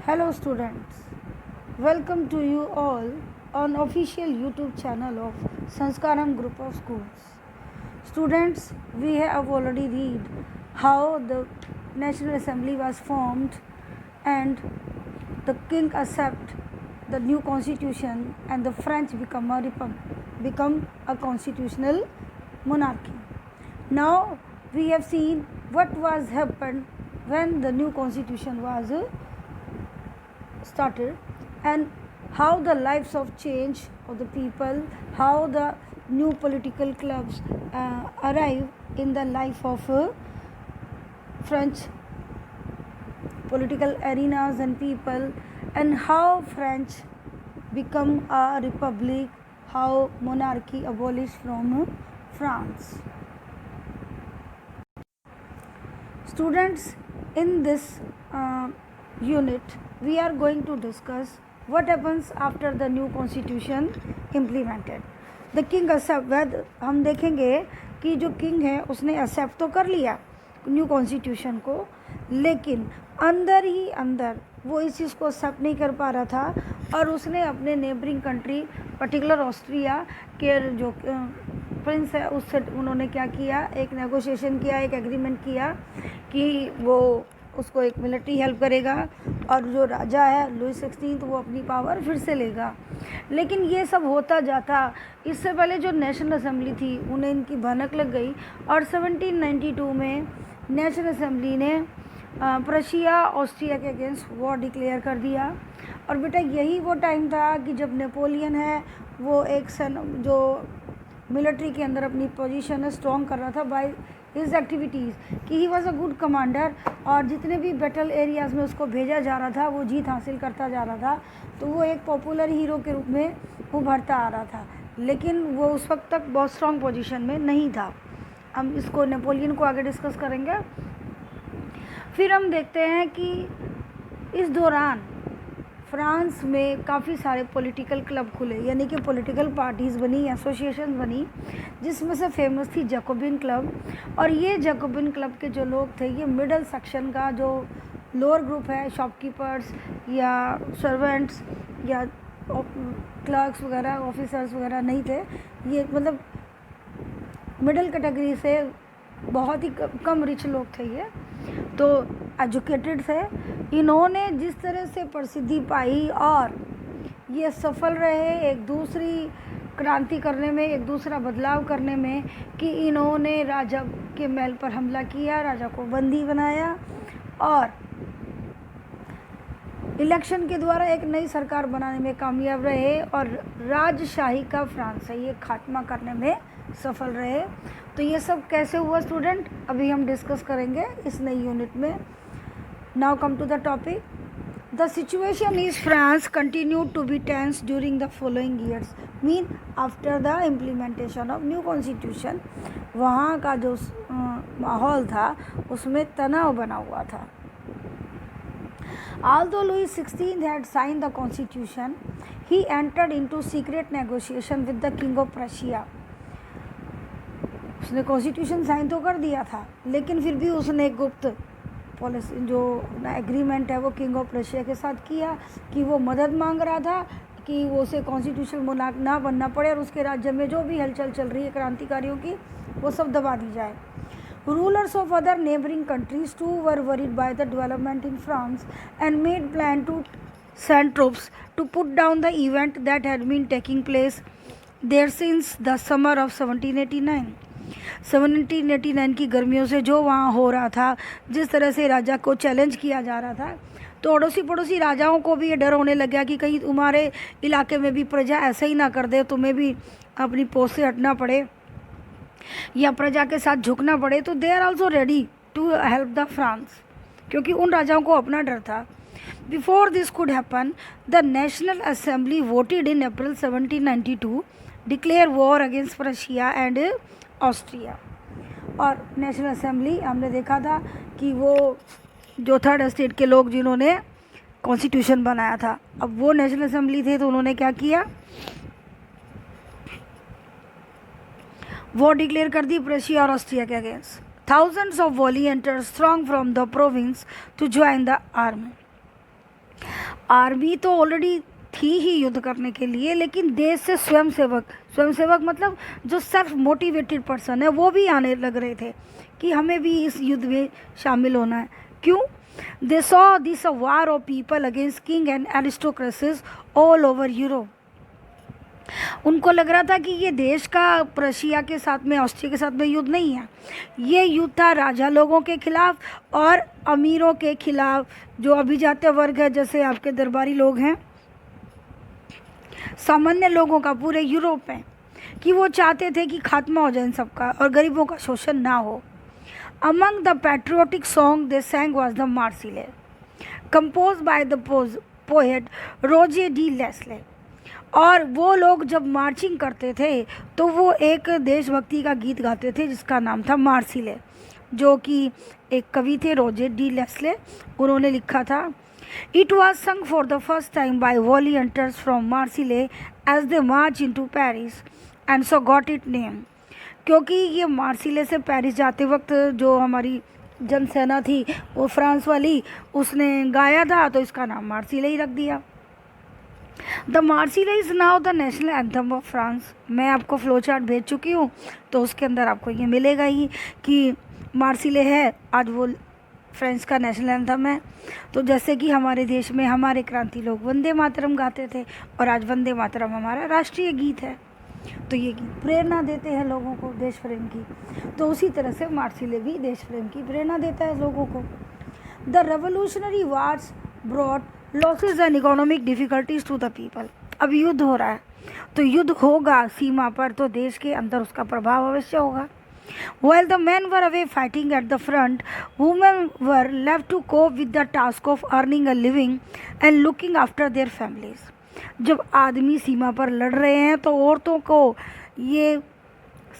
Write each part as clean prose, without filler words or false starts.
Hello students, welcome to you all on official YouTube channel of Sanskaram Group of Schools. Students, we have already read how the National Assembly was formed and the king accept the new constitution and the French become a constitutional monarchy. Now we have seen what was happened when the new constitution was started and how the lives of change of the people, how the new political clubs arrive in the life of French political arenas and people, and how French become a republic, how monarchy abolished from France. Students, in this unit we are going to discuss what happens after the new constitution implemented. The king accept, हम देखेंगे कि जो king है उसने accept तो कर लिया new constitution को, लेकिन अंदर ही अंदर वो इस चीज़ को एक्सेप्ट नहीं कर पा रहा था और उसने अपने नेबरिंग कंट्री पर्टिकुलर ऑस्ट्रिया के जो प्रिंस है उससे उन्होंने क्या किया, एक नेगोशिएशन किया, एक एग्रीमेंट किया कि वो उसको एक मिलिट्री हेल्प करेगा और जो राजा है लुई 16 वो अपनी पावर फिर से लेगा। लेकिन ये सब होता जाता, इससे पहले जो नेशनल असेंबली थी उन्हें इनकी भनक लग गई और 1792 में नेशनल असेंबली ने प्रशिया ऑस्ट्रिया के अगेंस्ट वॉर डिक्लेयर कर दिया। और बेटा यही वो टाइम था कि जब नेपोलियन है वो एक जो मिलिट्री के अंदर अपनी पोजीशन है स्ट्रॉन्ग कर रहा था बाय हिज एक्टिविटीज़, कि he was a good commander और जितने भी बैटल एरियाज़ में उसको भेजा जा रहा था वो जीत हासिल करता जा रहा था, तो वो एक पॉपुलर हीरो के रूप में उभरता आ रहा था। लेकिन वो उस वक्त तक बहुत स्ट्रॉन्ग पोजीशन में नहीं था। हम इसको नेपोलियन को आगे डिस्कस करेंगे। फिर हम देखते हैं कि इस दौरान फ्रांस में काफ़ी सारे पॉलिटिकल क्लब खुले, यानी कि पॉलिटिकल पार्टीज़ बनी, एसोसिएशन बनी, जिसमें से फेमस थी जैकोबिन क्लब। और ये जैकोबिन क्लब के जो लोग थे ये मिडल सेक्शन का जो लोअर ग्रुप है, शॉपकीपर्स या सर्वेंट्स या क्लर्क्स वगैरह, ऑफिसर्स वगैरह नहीं थे, ये मतलब मिडिल कैटेगरी से बहुत ही कम रिच लोग थे, ये तो एजुकेटेड थे। इन्होंने जिस तरह से प्रसिद्धि पाई और ये सफल रहे एक दूसरी क्रांति करने में, एक दूसरा बदलाव करने में, कि इन्होंने राजा के महल पर हमला किया, राजा को बंदी बनाया और इलेक्शन के द्वारा एक नई सरकार बनाने में कामयाब रहे और राजशाही का फ्रांस है ये खात्मा करने में सफल रहे। तो ये सब कैसे हुआ स्टूडेंट, अभी हम डिस्कस करेंगे इस नई यूनिट में। Now come to the topic. The situation is France continued to be tense during the following years, mean after the implementation of new constitution. वहाँ का जो माहौल था उसमें तनाव बना हुआ था। Although Louis XVI had signed the constitution, he entered into secret negotiation with the king of Prussia. उसने कॉन्स्टिट्यूशन साइन तो कर दिया था, लेकिन फिर भी उसने एक गुप्त पॉलिसी जो एग्रीमेंट है वो किंग ऑफ रशिया के साथ किया कि वो मदद मांग रहा था कि वो उसे कॉन्स्टिट्यूशनल मोनार्क ना बनना पड़े और उसके राज्य में जो भी हलचल चल रही है क्रांतिकारियों की वो सब दबा दी जाए। Rulers of other neighboring countries too were worried by the development in France and made plan to send troops to put down the event that had been taking place there since the summer of 1789. 1789 की गर्मियों से जो वहाँ हो रहा था, जिस तरह से राजा को चैलेंज किया जा रहा था, तो अड़ोसी पड़ोसी राजाओं को भी ये डर होने लग गया कि कहीं तुम्हारे इलाके में भी प्रजा ऐसे ही ना कर दे, तुम्हें भी अपनी पोस्ट से हटना पड़े या प्रजा के साथ झुकना पड़े। तो they are also ready to help the France, क्योंकि उन राजाओं को अपना डर था। Before this could happen the national assembly voted in April 1792 declare war against Russia and Austria. और नेशनल असेंबली हमने देखा था कि वो जो थर्ड स्टेट के लोग जिन्होंने कॉन्स्टिट्यूशन बनाया था, अब वो नेशनल असेंबली थे तो उन्होंने क्या किया, वॉर डिक्लेयर कर दी प्रशिया और ऑस्ट्रिया के against. Thousands of volunteers thronged from the province to join the army. Army तो ऑलरेडी थी ही युद्ध करने के लिए, लेकिन देश से स्वयंसेवक मतलब जो सेल्फ मोटिवेटेड पर्सन है वो भी आने लग रहे थे कि हमें भी इस युद्ध में शामिल होना है। क्यों? They saw this a war of people against king and aristocracies all over Europe. उनको लग रहा था कि ये देश का प्रशिया के साथ में, ऑस्ट्रिया के साथ में युद्ध नहीं है, ये युद्ध था राजा लोगों के खिलाफ और अमीरों के खिलाफ, जो अभिजात्य वर्ग है, जैसे आपके दरबारी लोग हैं, सामान्य लोगों का पूरे यूरोप में, कि वो चाहते थे कि खात्मा हो जाए इन सबका और गरीबों का शोषण ना हो। Among the patriotic song they सैंग was the Marseille, compose by the poet रोजे डी लेस्ले। और वो लोग जब मार्चिंग करते थे तो वो एक देशभक्ति का गीत गाते थे जिसका नाम था मार्सिले, जो कि एक कवि थे रोजे डी लेस्ले, उन्होंने लिखा था। It was sung for the first time by volunteers from Marseilles as they march into Paris and so got it name. क्योंकि ये मार्सिले से पेरिस जाते वक्त जो हमारी जनसेना थी वो फ्रांस वाली, उसने गाया था, तो इसका नाम मार्सिले ही रख दिया। The Marseille is now the national anthem of France. मैं आपको फ्लो चार्ट भेज चुकी हूँ, तो उसके अंदर आपको ये मिलेगा ही कि मार्सिले है आज वो फ्रेंच का नेशनल एंथम है। तो जैसे कि हमारे देश में हमारे क्रांति लोग वंदे मातरम गाते थे, और आज वंदे मातरम हमारा राष्ट्रीय गीत है, तो ये गीत प्रेरणा देते हैं लोगों को देश प्रेम की। तो उसी तरह से मार्सिले भी देश प्रेम की प्रेरणा देता है लोगों को। The revolutionary wars brought losses and economic difficulties to the people. अब युद्ध हो रहा है, तो युद्ध होगा सीमा पर, तो देश के अंदर उसका प्रभाव अवश्य होगा। While the men were away fighting at the front, women were left to cope with the task of earning a living and looking after their families. जब आदमी सीमा पर लड़ रहे हैं तो औरतों को ये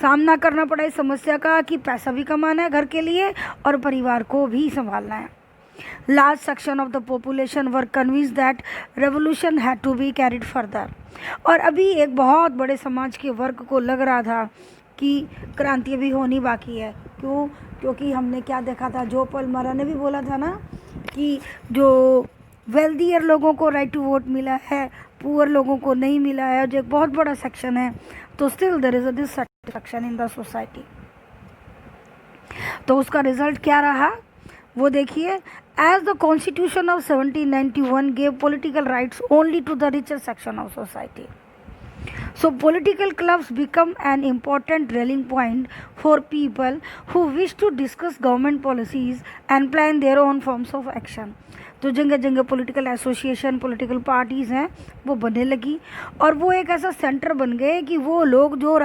सामना करना पड़ा इस समस्या का कि पैसा भी कमाना है घर के लिए और परिवार को भी संभालना है। Large section of the population were convinced that revolution had to be carried further. और अभी एक बहुत बड़े समाज के वर्ग को लग रहा था कि क्रांति अभी होनी बाकी है। क्यों? क्योंकि हमने क्या देखा था, जो पॉल मारा ने भी बोला था ना कि जो वेल्दियर लोगों को राइट टू वोट मिला है, पुअर लोगों को नहीं मिला है, जो एक बहुत बड़ा सेक्शन है, तो still there is a dissatisfaction in the society. तो उसका रिजल्ट क्या रहा वो देखिए। As the constitution of 1791 gave political rights only to the richer section of society, so political clubs become an important rallying point for people who wish to discuss government policies and plan their own forms of action. तो जगह जगह political association, political parties हैं वो बनने लगी, और वो एक ऐसा सेंटर बन गए कि वो लोग जो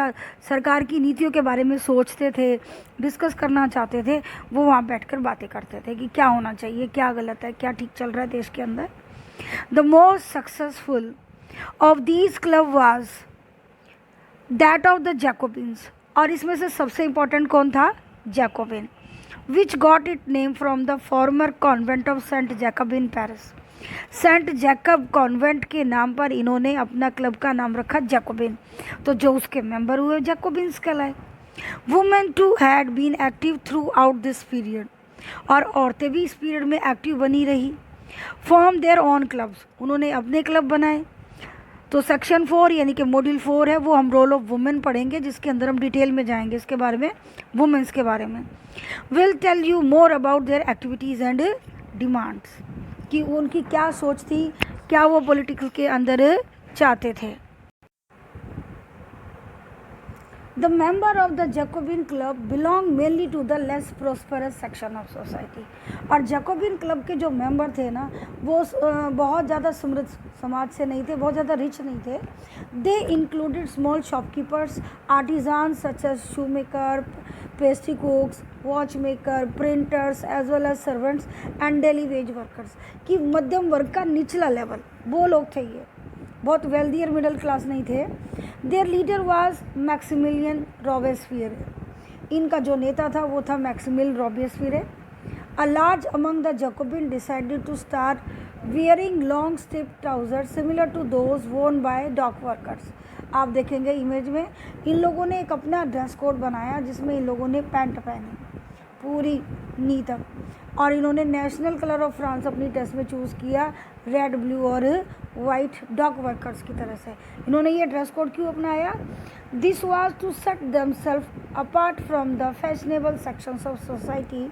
सरकार की नीतियों के बारे में सोचते थे, डिस्कस करना चाहते थे, वो वहाँ बैठकर बातें करते थे कि क्या होना चाहिए, क्या गलत है, क्या ठीक चल रहा है देश के अंदर। The most successful of these club was that of the Jacobins, और इसमें से सबसे इम्पोर्टेंट कौन था? Jacobin, which got it name from the former convent of Saint Jacob in Paris. Saint Jacob convent के नाम पर इन्होंने अपना क्लब का नाम रखा जैकोबिन, तो जो उसके मेंबर हुए जैकोबिन्स कहलाए। Women too had been active throughout this period, और औरतें भी इस पीरियड में एक्टिव बनी रही। फॉर्म देयर ओन क्लब्स, उन्होंने अपने क्लब बनाए। तो सेक्शन 4 यानी कि मॉड्यूल 4 है, वो हम रोल ऑफ वुमेन पढ़ेंगे, जिसके अंदर हम डिटेल में जाएंगे इसके बारे में, वुमेन्स के बारे में। Will tell you more about their activities and demands, कि उनकी क्या सोच थी, क्या वो पॉलिटिक्स के अंदर चाहते थे। The member of the Jacobin club belong mainly to the less prosperous section of society, और जैकोबिन क्लब के जो मेंबर थे ना वो बहुत ज़्यादा समृद्ध समाज से नहीं थे, बहुत ज़्यादा रिच नहीं थे। They included small shopkeepers, artisan such as shoe maker, pastry cooks, watch maker, printers as well as servants and daily wage workers, कि मध्यम वर्ग का निचला लेवल वो लोग थे, ये बहुत वेल्दियर मिडिल क्लास नहीं थे। Their leader was Maximilian Robespierre, इनका जो नेता था वो था Maximilian Robespierre. A large among the Jacobin decided to start wearing long strip trouser similar to those worn by dock workers. आप देखेंगे इमेज में, इन लोगों ने एक अपना ड्रेस कोड बनाया जिसमें इन लोगों ने पैंट पहनी पूरी नी तक, और इन्होंने नेशनल कलर ऑफ फ्रांस अपनी टेस्ट में चूज़ किया, रेड, ब्लू और वाइट, डॉग वर्कर्स की तरह से। इन्होंने ये ड्रेस कोड क्यों अपनाया? This was to set themselves apart from the fashionable sections of society,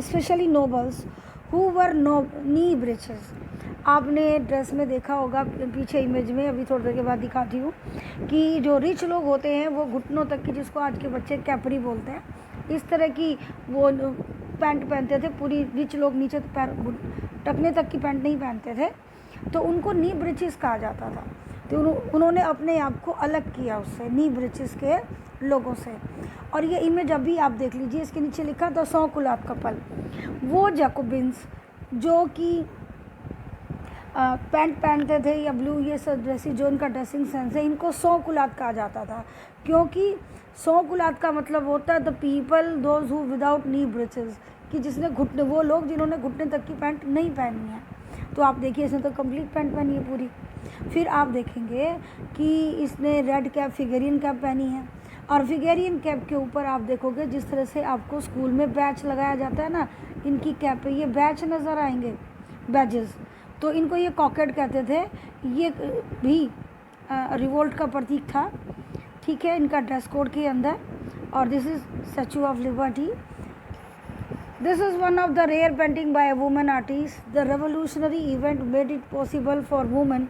specially nobles who were knee breeches. आपने ड्रेस में देखा होगा पीछे इमेज में, अभी थोड़ी देर के बाद दिखाती हूँ, कि जो रिच लोग होते हैं वो घुटनों तक की, जिसको आज के बच्चे कैपरी बोलते हैं, इस तरह की वो पैंट पहनते थे। पूरी रिच लोग नीचे पैर टकने तक की पैंट नहीं पहनते थे, तो उनको नी ब्रिचेस कहा जाता था। तो उन्होंने अपने आप को अलग किया उससे, नी ब्रिचेस के लोगों से। और ये इमेज अभी आप देख लीजिए, इसके नीचे लिखा था सॉ कुलात कपल। वो जैकोबिन्स जो कि पैंट पहनते थे या ब्लू, ये सब ड्रेसिंग, जो इनका ड्रेसिंग सेंस है, इनको सौ कुलात कहा जाता था, क्योंकि सौ कुलात का मतलब होता है the people those who without knee breeches, कि जिसने घुटने, वो लोग जिन्होंने घुटने तक की पैंट नहीं पहनी है। तो आप देखिए इसने तो कंप्लीट पैंट पहनी है पूरी। फिर आप देखेंगे कि इसने रेड कैप, फिगेरियन कैप पहनी है, और फिगेरियन कैप के ऊपर आप देखोगे जिस तरह से आपको स्कूल में बैच लगाया जाता है ना, इनकी कैप पे ये बैच नज़र आएंगे, बैजेस। तो इनको ये कॉकेट कहते थे। ये भी रिवोल्ट का प्रतीक था, ठीक है, इनका ड्रेस कोड के अंदर। और this is Statue of Liberty. This is one of the rare painting by a woman artist. The revolutionary event made it possible for women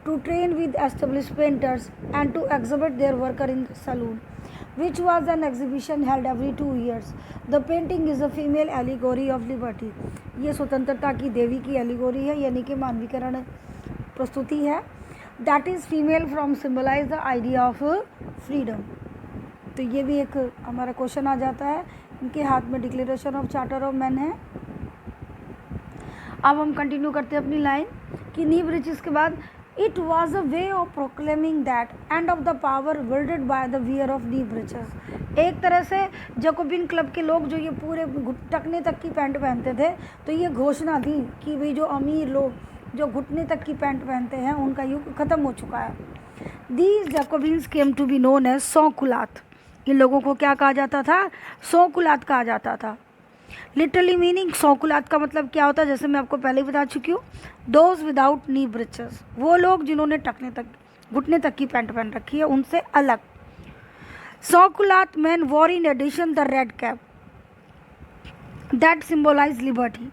to train with established painters and to exhibit their work in saloon, which was an exhibition held every 2 years. The painting is a female allegory of liberty. ये स्वतंत्रता की देवी की allegory है, यानी कि मानवीकरण प्रस्तुति है। That is female from symbolize the idea of freedom. तो ये भी एक हमारा क्वेश्चन आ जाता है। इनके हाथ में declaration of charter of man है। अब हम कंटिन्यू करते हैं अपनी लाइन कि नी ब्रिचेस के बाद It was a way of proclaiming that end of the power wielded by the wearer of knee breeches. एक तरह से जैकोबिन क्लब के लोग जो ये पूरे घुटने तक की पैंट पहनते थे, तो ये घोषणा दी कि भाई जो अमीर लोग जो घुटने तक की पैंट पहनते हैं उनका युग ख़त्म हो चुका है। These Jacobins came to be known as sans-culottes. इन लोगों को क्या कहा जाता था? sans-culottes कहा जाता था। लिटरली मीनिंग सौकुलात का मतलब क्या होता है, जैसे मैं आपको पहले ही बता चुकी हूँ, दोज विदाउट नी ब्रिचेस, वो लोग जिन्होंने टकने तक, घुटने तक की पैंट पहन रखी है, उनसे अलग। Sansculottes men wore in addition the red cap that symbolise liberty.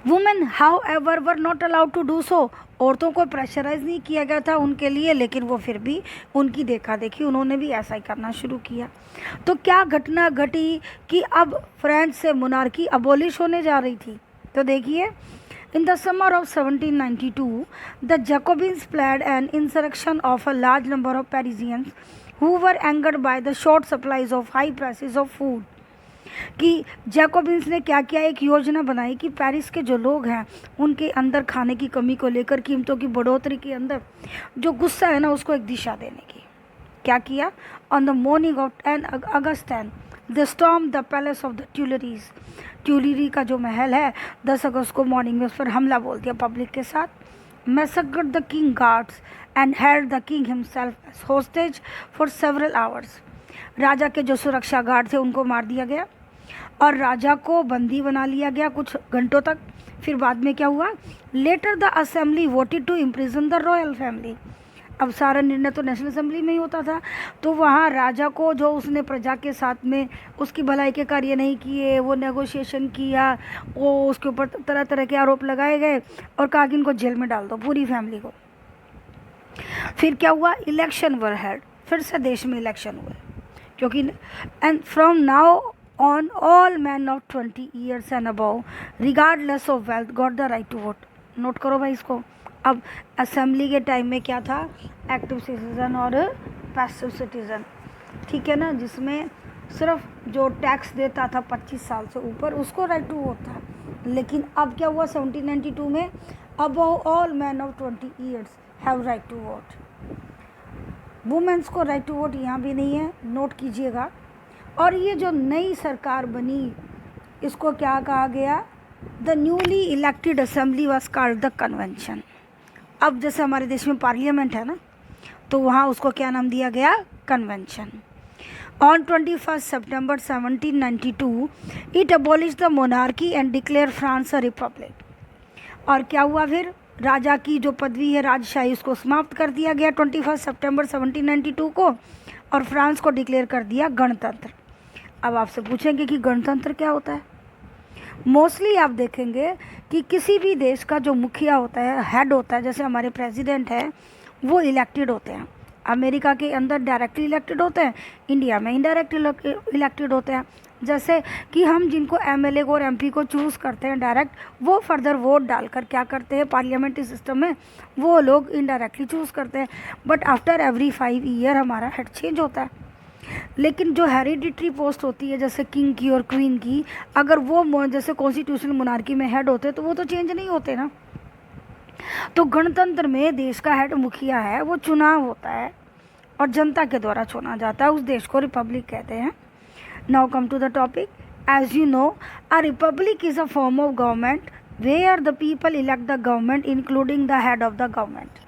Women however were not allowed to do so. औरतों को प्रेशराइज नहीं किया गया था उनके लिए, लेकिन वो फिर भी उनकी देखा देखी उन्होंने भी ऐसा ही करना शुरू किया। तो क्या घटना घटी कि अब फ्रांस से मोनार्की अबोलिश होने जा रही थी। तो देखिए, in the summer of 1792 the Jacobins planned an insurrection of a large number of Parisians who were angered by the short supplies of high prices of food. कि जैकोबिन्स ने क्या किया, एक योजना बनाई कि पेरिस के जो लोग हैं उनके अंदर खाने की कमी को लेकर, कीमतों की बढ़ोतरी के अंदर जो गुस्सा है ना, उसको एक दिशा देने की। क्या किया? ऑन द मॉर्निंग ऑफ 10 अगस्त the storm the palace of the Tuileries. Tuileries का जो महल है, 10 अगस्त को मॉर्निंग में उस पर हमला बोल दिया पब्लिक के साथ। Massacred the king guards and held the king himself as hostage for several hours. राजा के जो सुरक्षा गार्ड थे उनको मार दिया गया और राजा को बंदी बना लिया गया कुछ घंटों तक। फिर बाद में क्या हुआ? Later the assembly voted to imprison the royal family. अब सारा निर्णय तो नेशनल असेंबली में ही होता था, तो वहाँ राजा को, जो उसने प्रजा के साथ में उसकी भलाई के कार्य नहीं किए, वो नेगोशिएशन किया, वो उसके ऊपर तरह तरह के आरोप लगाए गए और कहा कि इनको जेल में डाल दो, पूरी फैमिली को। फिर क्या हुआ? Election were held. फिर से देश में इलेक्शन हुए, क्योंकि and from now on all men of 20 years and above regardless of wealth got the right to vote। Note करो भाई इसको। अब असेंबली के टाइम में क्या था? एक्टिव सिटीज़न और पैसिव सिटीज़न, ठीक है ना, जिसमें सिर्फ जो टैक्स देता था 25 साल से ऊपर उसको राइट टू वोट था। लेकिन अब क्या हुआ 1792 में? Above all man of 20 years have right to vote. Womens को राइट टू वोट यहाँ भी नहीं है, नोट कीजिएगा। और ये जो नई सरकार बनी, इसको क्या कहा गया? The newly elected assembly was called the convention. अब जैसे हमारे देश में पार्लियामेंट है ना, तो वहाँ उसको क्या नाम दिया गया? Convention. On 21st September 1792, it abolished the monarchy and declared France a republic. और क्या हुआ फिर? राजा की जो पदवी है राजशाही उसको समाप्त कर दिया गया 21 सितंबर 1792 को, और फ्रांस को डिक्लेयर कर दिया गणतंत्र। अब आपसे पूछेंगे कि गणतंत्र क्या होता है। मोस्टली आप देखेंगे कि किसी भी देश का जो मुखिया होता है, हेड होता है, जैसे हमारे प्रेसिडेंट है, वो इलेक्टेड होते हैं। अमेरिका के अंदर डायरेक्टली इलेक्टेड होते हैं, इंडिया में इनडायरेक्ट इलेक्टेड होते हैं। जैसे कि हम जिनको एमएलए को और एमपी को चूज़ करते हैं डायरेक्ट, वो फर्दर वोट डालकर क्या करते हैं पार्लियामेंट्री सिस्टम में, वो लोग इनडायरेक्टली चूज़ करते हैं। बट आफ्टर एवरी 5 ईयर हमारा हेड चेंज होता है। लेकिन जो हेरिडिटरी पोस्ट होती है जैसे किंग की और क्वीन की, अगर वो जैसे कॉन्स्टिट्यूशनल मोनार्की में हेड होते तो वो तो चेंज नहीं होते ना। तो गणतंत्र में देश का हेड मुखिया है, वो चुनाव होता है और जनता के द्वारा चुना जाता है, उस देश को रिपब्लिक कहते हैं। Now come to the topic. As you know, a republic is a form of government where the people elect the government including the head of the government.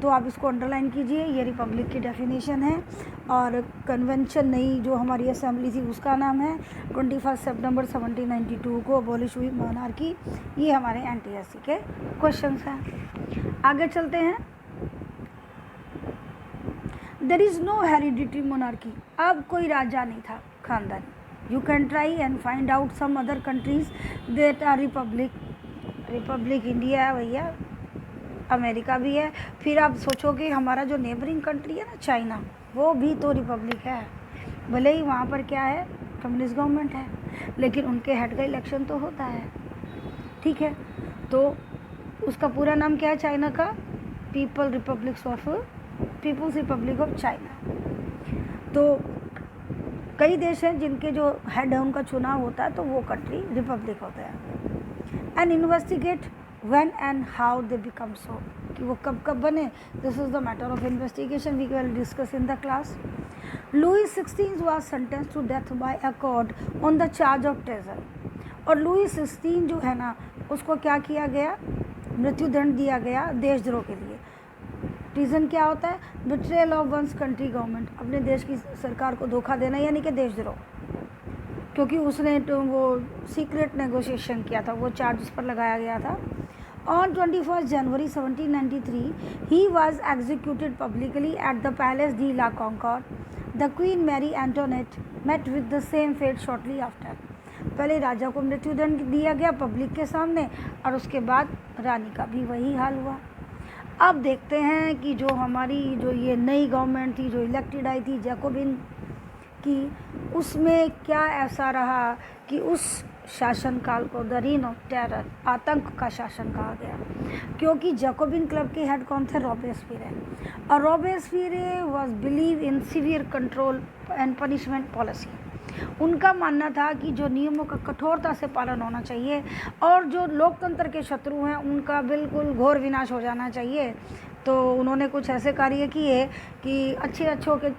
तो आप इसको अंडरलाइन कीजिए, ये रिपब्लिक की डेफिनेशन है। और कन्वेंशन नई जो हमारी असेंबली थी उसका नाम है 21 सितंबर 1792 को अबॉलिश हुई मोनार्की। ये हमारे एनटीएससी के क्वेश्चंस हैं। आगे चलते हैं। There is no hereditary monarchy. अब कोई राजा नहीं था खानदानी। You can try and find out some other countries that are republic. Republic India है भैया, अमेरिका भी है। फिर आप सोचोगे हमारा जो नेबरिंग कंट्री है ना चाइना, वो भी तो रिपब्लिक है। भले ही वहाँ पर क्या है, कम्युनिस्ट गवर्नमेंट है, लेकिन उनके हेड का इलेक्शन तो होता है। ठीक है, तो उसका पूरा नाम क्या है चाइना का? People's republic of China. तो कई देश हैं जिनके जो हेड है उनका चुनाव होता है, तो वो कंट्री रिपब्लिक होता है। And investigate when and how they become so, कि वो कब बने, this is the matter of investigation we will discuss in the class. Louis XVI was sentenced to death by a court on the charge of treason. और Louis 16 जो है ना, उसको क्या किया गया? मृत्युदंड दिया गया देशद्रोह के लिए। ट्रीजन क्या होता है? Betrayal of one's country government, अपने देश की सरकार को धोखा देना, यानी कि देशद्रोह, क्योंकि उसने तो वो सीक्रेट नेगोशिएशन किया था, वो चार्ज उस पर लगाया गया था। On 21 January 1793, he was executed publicly at the Place de la Concorde. The Queen Marie Antoinette met with the same fate shortly after. पहले राजा को मृत्युदंड दिया गया पब्लिक के सामने, और उसके बाद रानी का भी वही हाल हुआ। अब देखते हैं कि जो हमारी जो ये नई गवर्नमेंट थी जो इलेक्टेड आई थी जैकोबिन की, उसमें क्या ऐसा रहा कि उस शासनकाल को द रीन ऑफ टेरर, आतंक का शासन कहा गया। क्योंकि जैकोबिन क्लब के हेड कौन थे? रॉबेस्पियरे। और Robespierre was believe in severe control and punishment policy. उनका मानना था कि जो नियमों का कठोरता से पालन होना चाहिए और जो लोकतंत्र के शत्रु हैं उनका बिल्कुल घोर विनाश हो जाना चाहिए। तो उन्होंने कुछ ऐसे कार्य किए कि अच्छों के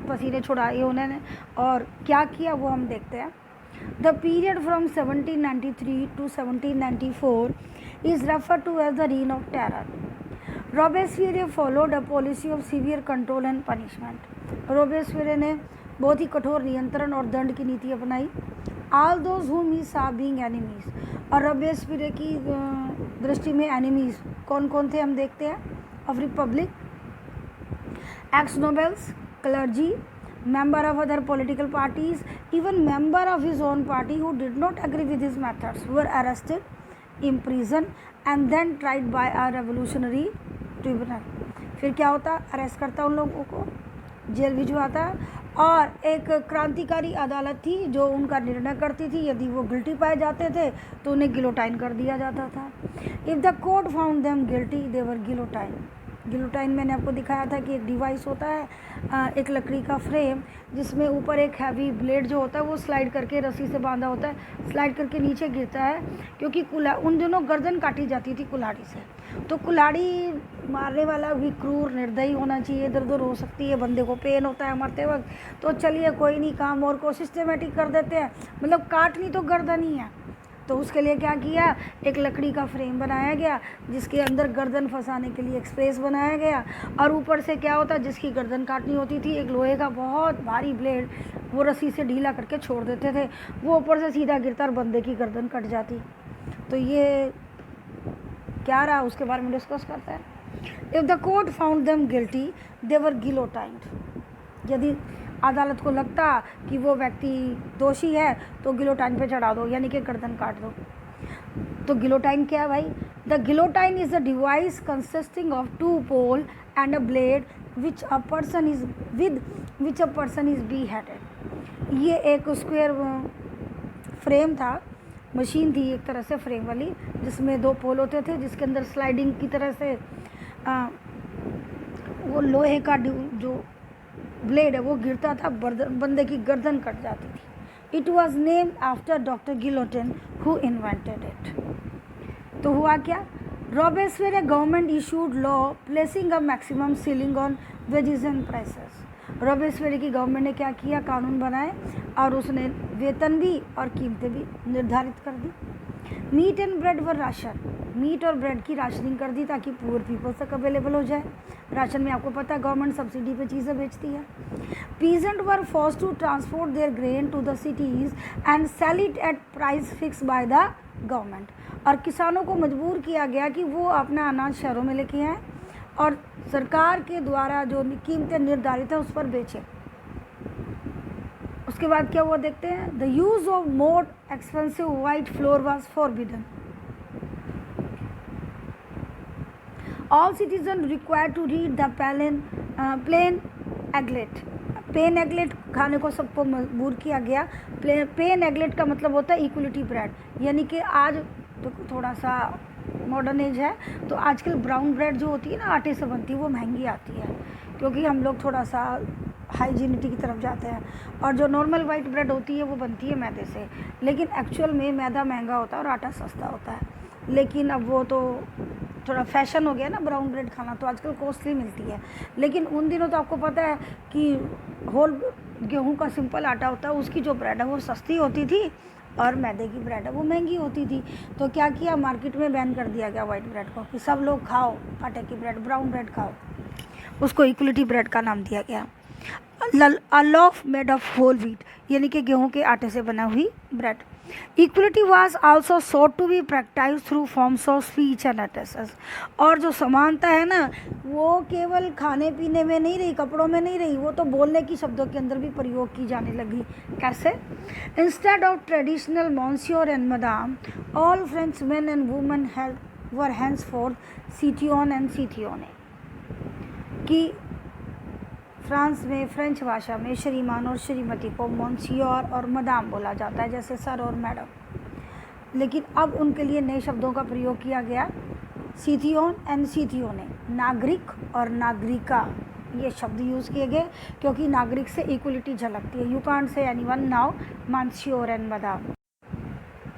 पसीने छुड़ाए उन्होंने। और क्या किया वो हम देखते हैं। The period from 1793 to 1794 is referred to as the Reign of Terror. Robespierre followed a policy of severe control and punishment. Robespierre ने बहुत ही कठोर नियंत्रण और दंड की नीति अपनाई। All those whom he saw being enemies. और रॉबेस्पियरे की दृष्टि में एनिमीज कौन कौन थे हम देखते हैं। Of Republic, x nobles, clergy, member of other political parties, even member of his own party who did not agree with his methods were arrested, imprisoned and then tried by a revolutionary tribunal. फिर क्या होता? Arrest करता उन लोगों को, jail भिजवाता, और एक क्रांतिकारी अदालत थी जो उनका निर्णय करती थी। यदि वो गिल्टी पाए जाते थे तो उन्हें गिलोटाइन कर दिया जाता था। If the court found them guilty they were guillotine. Guillotine मैंने आपको दिखाया था कि एक डिवाइस होता है, एक लकड़ी का फ्रेम जिसमें ऊपर एक हैवी ब्लेड जो होता है वो स्लाइड करके रस्सी से बांधा होता है, स्लाइड करके नीचे गिरता है। क्योंकि उन दिनों गर्दन काटी जाती थी कुल्हाड़ी से, तो कुल्हाड़ी मारने वाला भी क्रूर निर्दयी होना चाहिए, इधर उधर हो सकती है, बंदे को पेन होता है मरते वक्त, तो चलिए कोई नहीं, काम और को सिस्टमेटिक कर देते हैं, मतलब काटनी तो गर्दन ही है। तो तो उसके लिए क्या किया, एक लकड़ी का फ्रेम बनाया गया जिसके अंदर गर्दन फंसाने के लिए एक स्पेस बनाया गया, और ऊपर से क्या होता, जिसकी गर्दन काटनी होती थी एक लोहे का बहुत भारी ब्लेड वो रस्सी से ढीला करके छोड़ देते थे, वो ऊपर से सीधा गिरता और बंदे की गर्दन कट जाती। तो ये क्या रहा, उसके बारे में डिस्कस करते हैं। If the court found them guilty they were guillotined. यदि अदालत को लगता कि वो व्यक्ति दोषी है तो गिलोटाइन पे चढ़ा दो, यानी कि गर्दन काट दो। तो गिलोटाइन क्या है भाई? The guillotine is a device consisting of 2 pole and a blade which a person is beheaded. ये एक स्क्वायर फ्रेम था, मशीन थी एक तरह से फ्रेम वाली, जिसमें 2 पोल होते थे, जिसके अंदर स्लाइडिंग की तरह से वो लोहे का जो ब्लेड है वो गिरता था, बंदे की गर्दन कट जाती थी। It was named after doctor Guillotin who invented it. तो हुआ क्या, Robespierre government issued law placing a maximum ceiling on wages and prices. Robespierre की गवर्नमेंट ने क्या किया, कानून बनाए और उसने वेतन भी और कीमतें भी निर्धारित कर दी। Meat and bread were ration, meat और ब्रेड की राशनिंग कर दी ताकि पुअर पीपल तक अवेलेबल हो जाए। राशन में आपको पता है गवर्नमेंट सब्सिडी पे चीज़ें बेचती है। Peasant were forced to transport their grain to the cities and sell it at price fix by the government. और किसानों को मजबूर किया गया कि वो अपना अनाज शहरों में लेके आएँ और सरकार के द्वारा जो कीमतें निर्धारित है उस पर बेचें। उसके बाद क्या हुआ देखते हैं। The use of more expensive white flour was forbidden. All citizens required to read the plain एगलेट। पेन एगलेट खाने को सबको मजबूर किया गया। पेन एगलेट का मतलब होता है इक्वलिटी ब्रेड, यानी कि आज तो थोड़ा सा मॉडर्न एज है तो आजकल ब्राउन ब्रेड जो होती है ना आटे से बनती है वो महंगी आती है, क्योंकि हम लोग थोड़ा सा हाइजीनिटी की तरफ जाते हैं, और जो नॉर्मल वाइट ब्रेड होती है वो बनती है मैदे से। लेकिन एक्चुअल में मैदा महंगा होता है और आटा सस्ता होता है, लेकिन अब वो तो थोड़ा फैशन हो गया ना ब्राउन ब्रेड खाना, तो आजकल कॉस्टली मिलती है। लेकिन उन दिनों तो आपको पता है कि होल गेहूं का सिंपल आटा होता है, उसकी जो ब्रेड है वो सस्ती होती थी और मैदे की ब्रेड है वो महंगी होती थी। तो क्या किया, मार्केट में बैन कर दिया गया वाइट ब्रेड को कि सब लोग खाओ आटे की ब्रेड, ब्राउन ब्रेड खाओ। उसको इक्वलिटी ब्रेड का नाम दिया गया। A loaf made of whole wheat, यानी कि गेहूं के आटे से बना हुई bread. Equality was also sought to be practised through forms of speech and addresses. और जो समानता है ना वो केवल खाने पीने में नहीं रही, कपड़ों में नहीं रही, वो तो बोलने की शब्दों के अंदर भी प्रयोग की जाने लगी। कैसे? Instead of traditional monsieur and madame, all French man and women were henceforth citoyen and citoyenne. कि फ्रांस में फ्रेंच भाषा में श्रीमान और श्रीमती को मॉन्सियोर और मदाम बोला जाता है, जैसे सर और मैडम। लेकिन अब उनके लिए नए शब्दों का प्रयोग किया गया, सिथियोन एंड सिथियोने। नागरिक और नागरिका ये शब्द यूज़ किए गए क्योंकि नागरिक से इक्वलिटी झलकती है। You can't say anyone now monsieur and madame.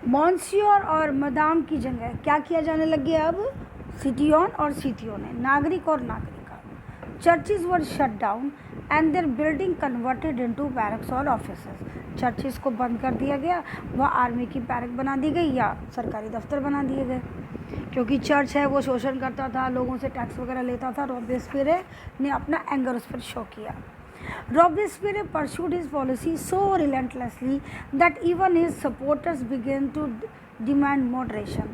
Monsieur और मदाम की जगह क्या किया जाने लग गया अब, सिटियोन और सिथियोने, नागरिक और नागरिका। Churches were shut down and their building converted into barracks or offices. चर्चिज़ को बंद कर दिया गया, वह आर्मी की बैरक बना दी गई या सरकारी दफ्तर बना दिए गए। क्योंकि चर्च है वो शोषण करता था, लोगों से टैक्स वगैरह लेता था। रॉबेस्पियर ने अपना एंगर उस पर शो किया। Robespierre pursued his policy so relentlessly that even his supporters began to demand moderation.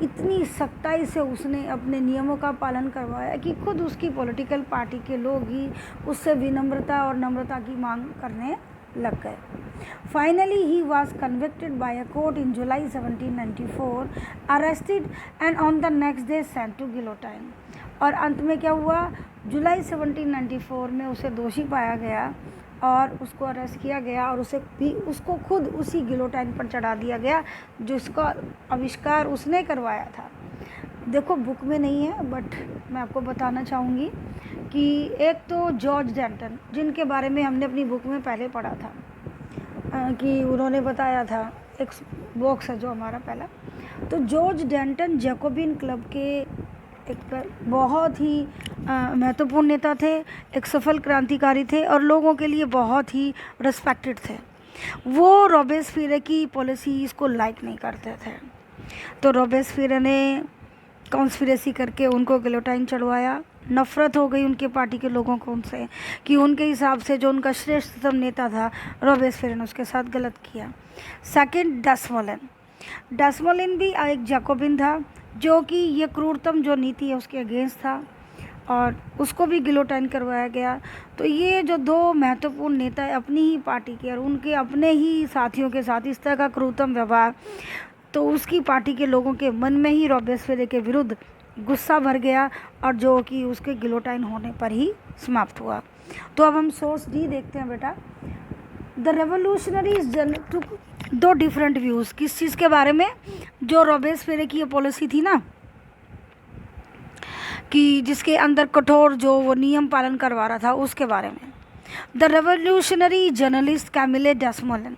इतनी सख्ताई से उसने अपने नियमों का पालन करवाया कि खुद उसकी पॉलिटिकल पार्टी के लोग ही उससे विनम्रता और नम्रता की मांग करने लग गए। Finally he was convicted by a court in July 1794, arrested and on the next day sent to guillotine. और अंत में क्या हुआ, जुलाई 1794 में उसे दोषी पाया गया और उसको अरेस्ट किया गया और उसको खुद उसी गिलोटाइन पर चढ़ा दिया गया जिसका आविष्कार उसने करवाया था। देखो बुक में नहीं है बट मैं आपको बताना चाहूँगी कि एक तो जॉर्ज डेंटन, जिनके बारे में हमने अपनी बुक में पहले पढ़ा था कि उन्होंने बताया था, एक बॉक्स है जो हमारा पहला। तो जॉर्ज डेंटन जैकोबिन क्लब के एक बहुत ही महत्वपूर्ण नेता थे, एक सफल क्रांतिकारी थे और लोगों के लिए बहुत ही रिस्पेक्टेड थे। वो रॉबेस्पियर की पॉलिसीज़ को लाइक नहीं करते थे। तो रॉबेस्पियर ने कॉन्स्पिरेसी करके उनको गिलोटाइन चढ़वाया। नफ़रत हो गई उनके पार्टी के लोगों को उनसे कि उनके हिसाब से जो उनका श्रेष्ठतम नेता था रॉबेस्पियर ने उसके साथ गलत किया। सेकंड, डेस्मोलिन भी एक जैकोबिन था जो कि ये क्रूरतम जो नीति है उसके अगेंस्ट था और उसको भी गिलोटाइन करवाया गया। तो ये जो दो महत्वपूर्ण नेता है अपनी ही पार्टी के और उनके अपने ही साथियों के साथ इस तरह का क्रूरतम व्यवहार, तो उसकी पार्टी के लोगों के मन में ही रॉबेस्पियर के विरुद्ध गुस्सा भर गया और जो कि उसके गिलोटाइन होने पर ही समाप्त हुआ। तो अब हम सोर्स डी देखते हैं बेटा। द रेवोल्यूशनरीज टुक दो डिफरेंट व्यूज़ किस चीज़ के बारे में, जो रॉबेस्पियर की ये पॉलिसी थी ना कि जिसके अंदर कठोर जो वो नियम पालन करवा रहा था उसके बारे में। The revolutionary journalist Camille Desmoulins